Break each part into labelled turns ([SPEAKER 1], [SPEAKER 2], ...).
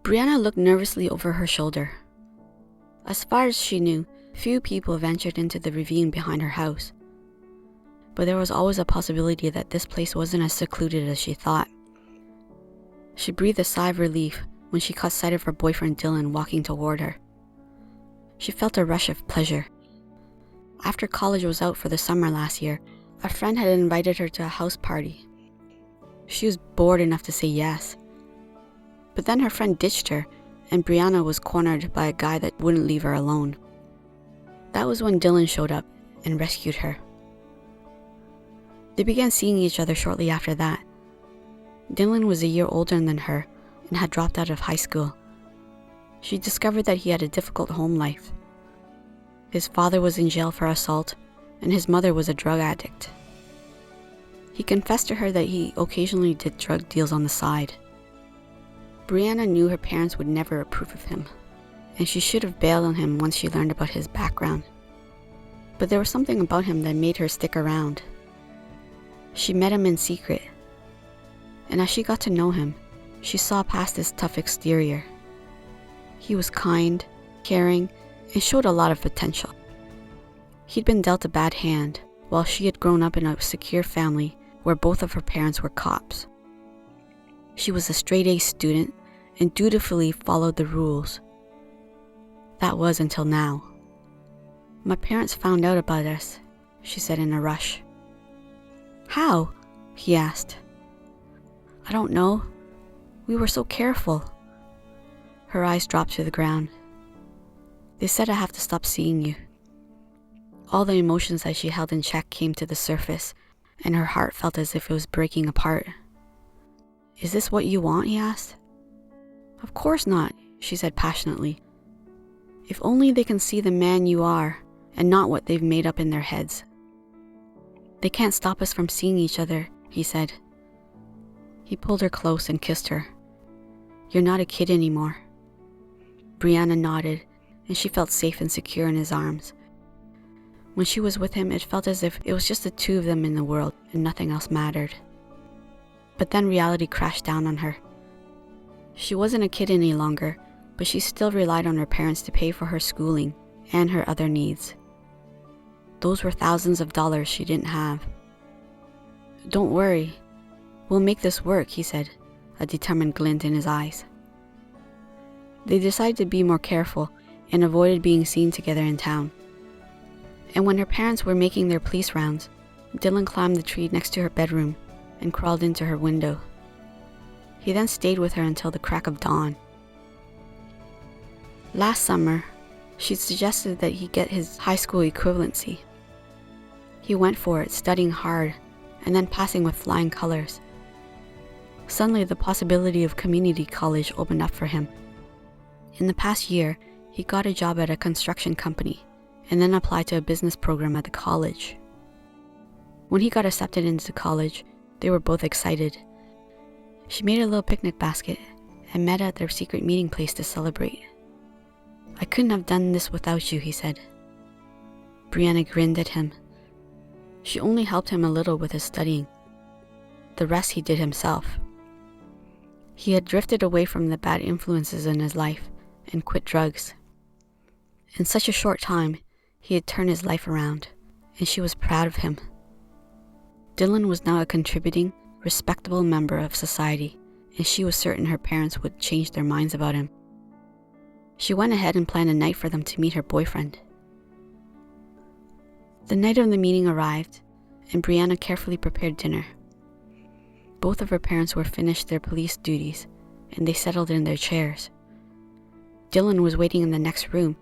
[SPEAKER 1] Brianna looked nervously over her shoulder. As far as she knew, few people ventured into the ravine behind her house. But there was always a possibility that this place wasn't as secluded as she thought. She breathed a sigh of relief when she caught sight of her boyfriend Dylan walking toward her. She felt a rush of pleasure. After college was out for the summer last year, a friend had invited her to a house party. She was bored enough to say yes. But then her friend ditched her, and Brianna was cornered by a guy that wouldn't leave her alone. That was when Dylan showed up and rescued her. They began seeing each other shortly after that. Dylan was a year older than her and had dropped out of high school. She discovered that he had a difficult home life. His father was in jail for assault, and his mother was a drug addict. He confessed to her that he occasionally did drug deals on the side. Brianna knew her parents would never approve of him, and she should have bailed on him once she learned about his background. But there was something about him that made her stick around. She met him in secret, and as she got to know him, she saw past his tough exterior. He was kind, caring, and showed a lot of potential. He'd been dealt a bad hand, while she had grown up in a secure family where both of her parents were cops. She was a straight-A student and dutifully followed the rules. That was until now. "My parents found out about us," she said in a rush. "How?" he asked. "I don't know. We were so careful." Her eyes dropped to the ground. "They said I have to stop seeing you." All the emotions that she held in check came to the surface, and her heart felt as if it was breaking apart. "Is this what you want?" he asked. "Of course not," she said passionately. "If only they can see the man you are, and not what they've made up in their heads." "They can't stop us from seeing each other," he said. He pulled her close and kissed her. "You're not a kid anymore." Brianna nodded, and she felt safe and secure in his arms. When she was with him, it felt as if it was just the two of them in the world and nothing else mattered. But then reality crashed down on her. She wasn't a kid any longer, but she still relied on her parents to pay for her schooling and her other needs. Those were thousands of dollars she didn't have. "Don't worry. We'll make this work," he said, a determined glint in his eyes. They decided to be more careful and avoided being seen together in town. And when her parents were making their police rounds, Dylan climbed the tree next to her bedroom and crawled into her window. He then stayed with her until the crack of dawn. Last summer, she suggested that he get his high school equivalency. He went for it, studying hard, and then passing with flying colors. Suddenly, the possibility of community college opened up for him. In the past year, he got a job at a construction company and then applied to a business program at the college. When he got accepted into college, they were both excited. She made a little picnic basket and met at their secret meeting place to celebrate. "I couldn't have done this without you," he said. Brianna grinned at him. She only helped him a little with his studying. The rest he did himself. He had drifted away from the bad influences in his life and quit drugs. In such a short time, he had turned his life around, and she was proud of him. Dylan was now a contributing, respectable member of society, and she was certain her parents would change their minds about him. She went ahead and planned a night for them to meet her boyfriend. The night of the meeting arrived, and Brianna carefully prepared dinner. Both of her parents were finished their police duties, and they settled in their chairs. Dylan was waiting in the next room,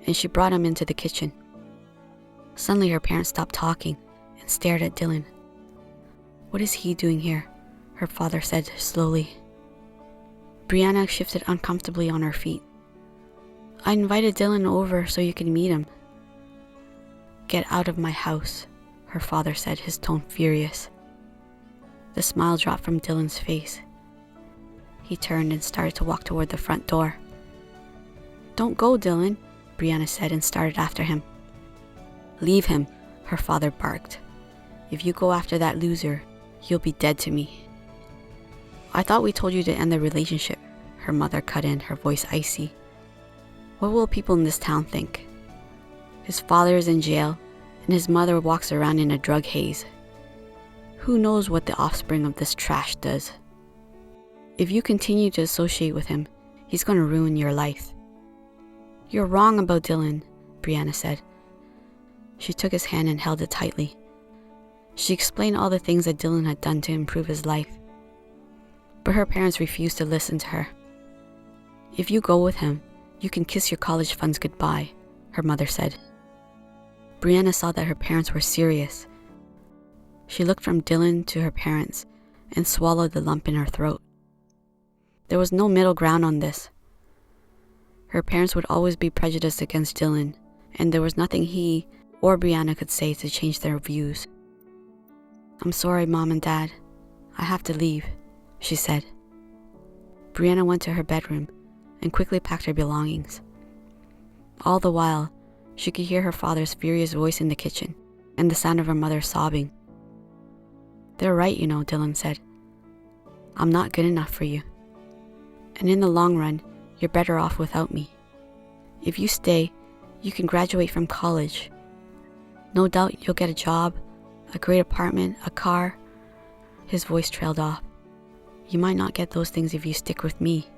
[SPEAKER 1] and she brought him into the kitchen. Suddenly her parents stopped talking and stared at Dylan. "What is he doing here?" her father said slowly. Brianna shifted uncomfortably on her feet. "I invited Dylan over so you can meet him." "Get out of my house," her father said, his tone furious. The smile dropped from Dylan's face. He turned and started to walk toward the front door. "Don't go, Dylan," Brianna said and started after him. "Leave him," her father barked. "If you go after that loser, you'll be dead to me." "I thought we told you to end the relationship," her mother cut in, her voice icy. What will people in this town think? His father is in jail, and his mother walks around in a drug haze. Who knows what the offspring of this trash does? If you continue to associate with him, he's going to ruin your life. You're wrong about Dylan, Brianna said. She took his hand and held it tightly. She explained all the things that Dylan had done to improve his life. But her parents refused to listen to her. If you go with him, you can kiss your college funds goodbye, her mother said. Brianna saw that her parents were serious. She looked from Dylan to her parents and swallowed the lump in her throat. There was no middle ground on this. Her parents would always be prejudiced against Dylan, and there was nothing he or Brianna could say to change their views. "I'm sorry, Mom and Dad. I have to leave," she said. Brianna went to her bedroom and quickly packed her belongings. All the while, she could hear her father's furious voice in the kitchen and the sound of her mother sobbing. "They're right, you know," Dylan said. "I'm not good enough for you. And in the long run, you're better off without me. If you stay, you can graduate from college. No doubt you'll get a job, a great apartment, a car." His voice trailed off. "You might not get those things if you stick with me."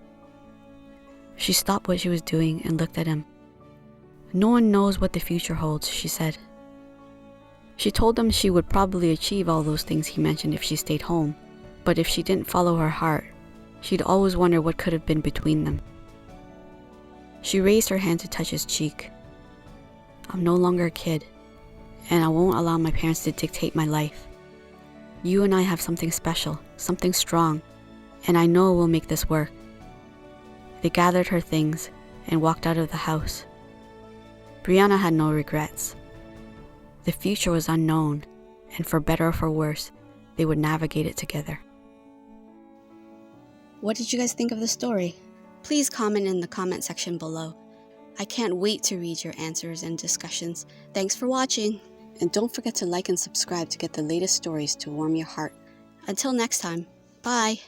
[SPEAKER 1] She stopped what she was doing and looked at him. "No one knows what the future holds," she said. She told him she would probably achieve all those things he mentioned if she stayed home, but if she didn't follow her heart, she'd always wonder what could have been between them. She raised her hand to touch his cheek. "I'm no longer a kid, and I won't allow my parents to dictate my life. You and I have something special, something strong, and I know we'll make this work." They gathered her things and walked out of the house. Brianna had no regrets. The future was unknown, and for better or for worse, they would navigate it together. What did you guys think of the story? Please comment in the comment section below. I can't wait to read your answers and discussions. Thanks for watching, and don't forget to like and subscribe to get the latest stories to warm your heart. Until next time, bye!